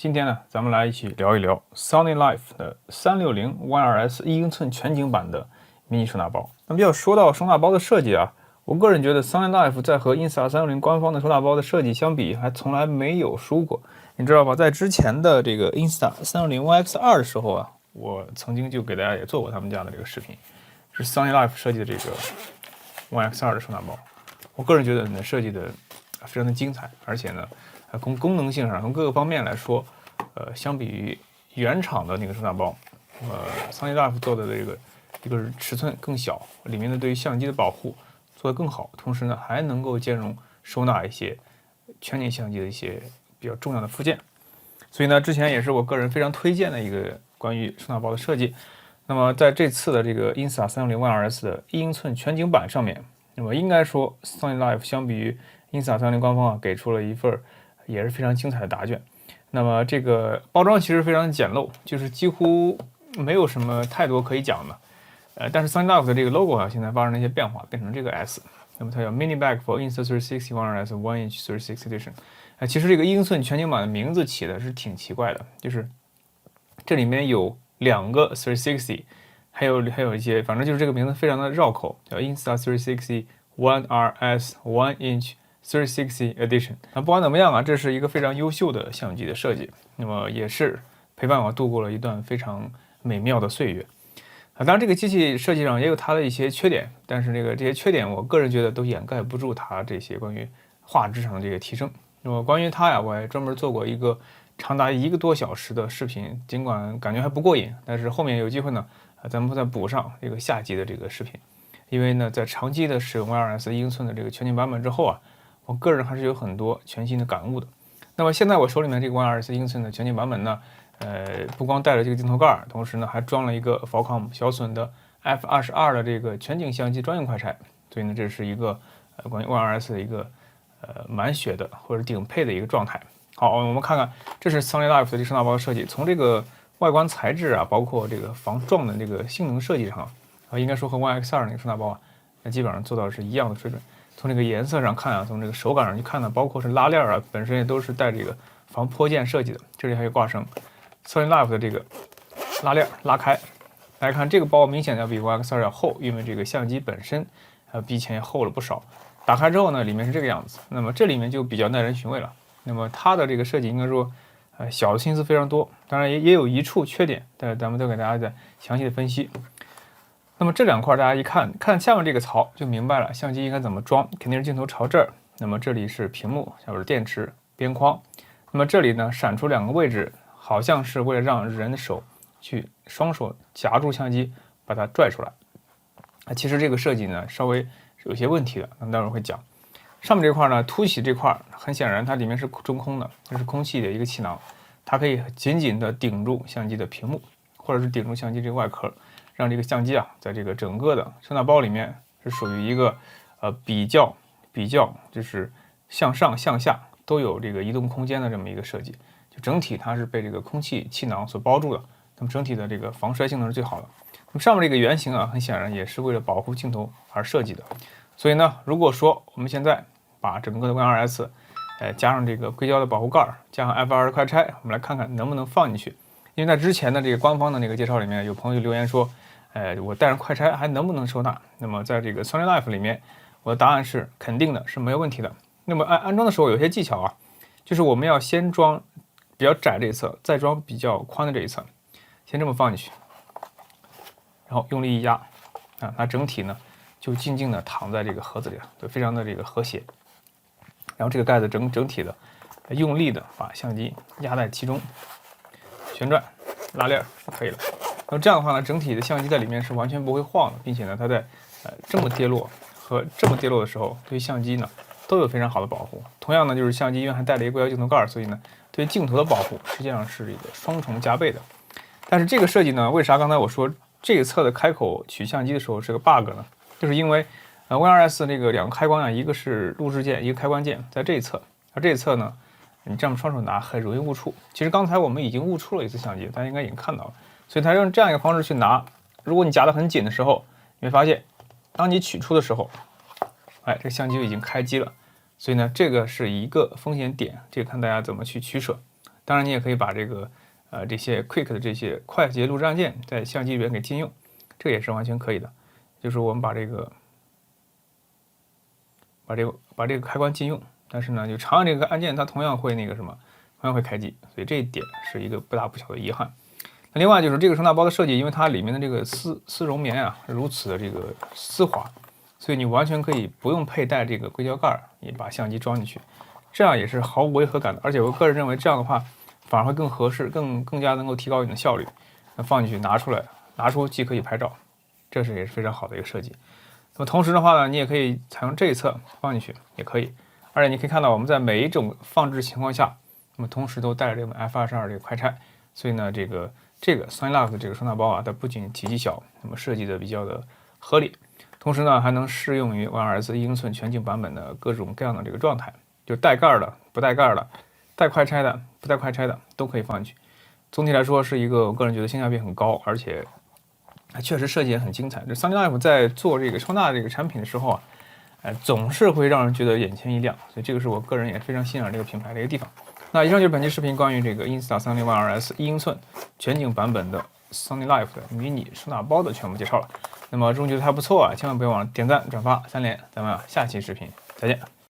今天呢，咱们来一起聊一聊 Sony Life 的360 One RS 1英寸全景版的迷你收纳包。那么要说到收纳包的设计啊，我个人觉得 Sony Life 在和 Insta360 官方的收纳包的设计相比，还从来没有输过。你知道吧？在之前的这个 Insta360 One X2 的时候啊，我曾经就给大家也做过他们家的这个视频，是 Sony Life 设计的这个 One X2 的收纳包。我个人觉得呢，设计的非常的精彩，而且呢，从功能性上，从各个方面来说，相比于原厂的那个收纳包，Sony Life 做的这个尺寸更小，里面的对于相机的保护做得更好，同时呢，还能够兼容收纳一些全景相机的一些比较重要的附件。所以呢，之前也是我个人非常推荐的一个关于收纳包的设计。那么在这次的这个 Insta360 One RS 的1英寸全景版上面，那么应该说 Sony Life 相比于 Insta360 官方啊，给出了一份也是非常精彩的答卷。那么这个包装其实非常简陋，就是几乎没有什么太多可以讲的。但是 Sony Life 的这个 logo 啊，现在发生了一些变化，变成这个 S。那么它叫 Mini Bag for Insta360 One RS 1-inch 360 Edition。其实这个1英寸全景版的名字起的是挺奇怪的，就是这里面有2个360，还有一些，反正就是这个名字非常的绕口，叫 Insta360 One RS 1-inch 360 Edition。不管怎么样啊，这是一个非常优秀的相机的设计，那么也是陪伴我度过了一段非常美妙的岁月。当然，这个机器设计上也有它的一些缺点，但是这些缺点，我个人觉得都掩盖不住它这些关于画质上的这个提升。那么关于它呀，我还专门做过一个长达1个多小时的视频，尽管感觉还不过瘾，但是后面有机会呢，咱们会再补上这个下集的这个视频。因为呢，在长期的使用 One RS 1英寸的这个全景版本之后啊，我个人还是有很多全新的感悟的。那么现在我手里面这个 One RS 1英寸的全景版本呢，不光带了这个镜头盖，同时呢还装了一个 Fullcom 小隼的 F22的这个全景相机专用快拆，所以呢这是一个关于 One RS 的一个满血的或者顶配的一个状态。好，我们看看这是 Sony Life 的这收纳包的设计，从这个外观材质啊，包括这个防撞的这个性能设计上应该说和 One X2 那个收纳包啊，那基本上做到是一样的水准。从这个颜色上看啊，从这个手感上去看呢，包括是拉链啊，本身也都是带这个防泼溅设计的。这里还有挂绳 ，Sony Life 的这个拉链拉开，大家看这个包明显要比 One X2 要厚，因为这个相机本身比以前也厚了不少。打开之后呢，里面是这个样子，那么这里面就比较耐人寻味了。那么它的这个设计应该说，小的心思非常多，当然也有一处缺点，但咱们都给大家再详细的分析。那么这2块大家一看下面这个槽就明白了，相机应该怎么装，肯定是镜头朝这儿。那么这里是屏幕，下边是电池边框。那么这里呢闪出2个位置，好像是为了让人的手去双手夹住相机，把它拽出来。其实这个设计呢稍微是有些问题的，那么待会儿会讲。上面这块呢凸起这块，很显然它里面是中空的，这是空气的一个气囊，它可以紧紧的顶住相机的屏幕，或者是顶住相机这个外壳。让这个相机啊，在这个整个的收纳包里面是属于一个比较就是向上向下都有这个移动空间的这么一个设计，就整体它是被这个空气气囊所包住的，那么整体的这个防摔性能是最好的。那么上面这个圆形啊，很显然也是为了保护镜头而设计的。所以呢，如果说我们现在把整个的 One RS 加上这个硅胶的保护盖，加上 F2 的快拆，我们来看看能不能放进去。因为在之前的这个官方的那个介绍里面，有朋友留言说，我带上快拆还能不能收纳？那么在这个 Sony Life 里面，我的答案是肯定的，是没有问题的。那么安装的时候有些技巧啊，就是我们要先装比较窄这一侧，再装比较宽的这一侧，先这么放进去，然后用力一压啊，它整体呢就静静的躺在这个盒子里了，对，非常的这个和谐。然后这个盖子整体的用力的把相机压在其中，旋转拉链就可以了。那么这样的话呢，整体的相机在里面是完全不会晃的，并且呢，它在这么跌落和这么跌落的时候，对于相机呢都有非常好的保护。同样呢，就是相机因为还带了一个硅胶镜头盖，所以呢，对于镜头的保护实际上是这个双重加倍的。但是这个设计呢，为啥刚才我说这一侧的开口取相机的时候是个 bug 呢？就是因为One RS 这个2个开关啊，一个是录制键，一个开关键，在这一侧，而这一侧呢，你这样双手拿很容易误触。其实刚才我们已经误触了一次相机，大家应该已经看到了。所以它用这样一个方式去拿，如果你夹得很紧的时候，你会发现，当你取出的时候，这个相机就已经开机了。所以呢，这个是一个风险点，这个看大家怎么去取舍。当然，你也可以把这些 Quick 的这些快捷录制按键在相机里边给禁用，这也是完全可以的。就是我们把这个开关禁用，但是呢，就长按这个按键，它同样会同样会开机，所以这一点是一个不大不小的遗憾。那另外就是这个收纳包的设计，因为它里面的这个丝绒棉啊如此的这个丝滑，所以你完全可以不用佩戴这个硅胶盖，你把相机装进去，这样也是毫无违和感的。而且我个人认为这样的话反而会更合适，更加能够提高你的效率。那放进去拿出既可以拍照，这也是非常好的一个设计。那么同时的话呢，你也可以采用这一侧放进去也可以。而且你可以看到我们在每一种放置情况下，那么同时都带着这个 F22这个快拆，所以呢这个 SonyLife 的这个收纳包啊，它不仅体积小，那么设计的比较的合理，同时呢还能适用于 One RS 1英寸全景版本的各种各样的这个状态，就带盖的、不带盖的、带快拆的、不带快拆的都可以放进去。总体来说是一个我个人觉得性价比很高，而且确实设计也很精彩。这 SonyLife 在做这个收纳这个产品的时候啊，总是会让人觉得眼前一亮，所以这个是我个人也非常欣赏这个品牌的一个地方。那以上就是本期视频关于这个 Insta301 One RS 1英寸全景版本的 SonyLife 的迷你收纳包的全部介绍了。那么如果觉得还不错啊，千万不要忘了点赞、转发、3连。咱们下期视频再见。